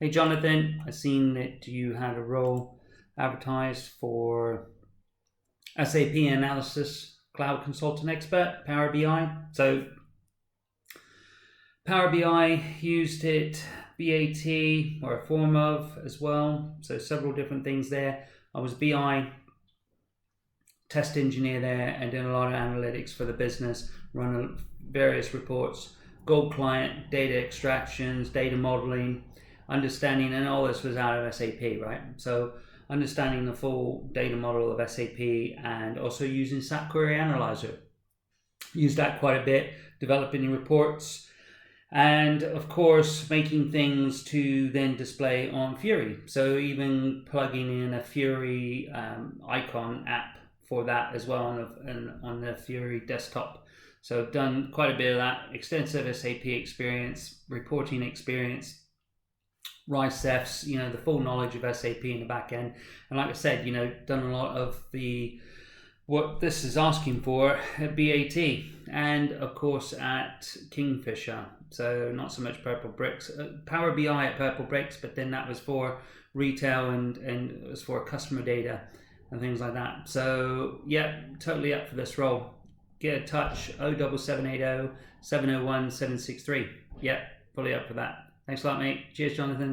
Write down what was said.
Hey Jonathan, I've seen that you had a role advertised for SAP Analysis Cloud Consultant Expert, Power BI. So Power BI used it, BAT or a form of as well. So several different things there. I was BI test engineer there and doing a lot of analytics for the business, running various reports, gold client, data extractions, data modeling, understanding, and all this was out of SAP, right? So understanding the full data model of SAP and also using SAP Query Analyzer. Used that quite a bit, developing reports, and of course making things to then display on Fury. So even plugging in a Fury icon app for that as well on the Fury desktop. So I've done quite a bit of that, extensive SAP experience, reporting experience, RICEFs, the full knowledge of SAP in the back end. And like I said, done a lot of what this is asking for at BAT and of course at Kingfisher. So not so much Purple Bricks, Power BI at Purple Bricks, but then that was for retail and it was for customer data and things like that. So yeah, totally up for this role. Get in touch, 07780 701 763. Yeah, fully up for that. Thanks a lot, mate. Cheers, Jonathan.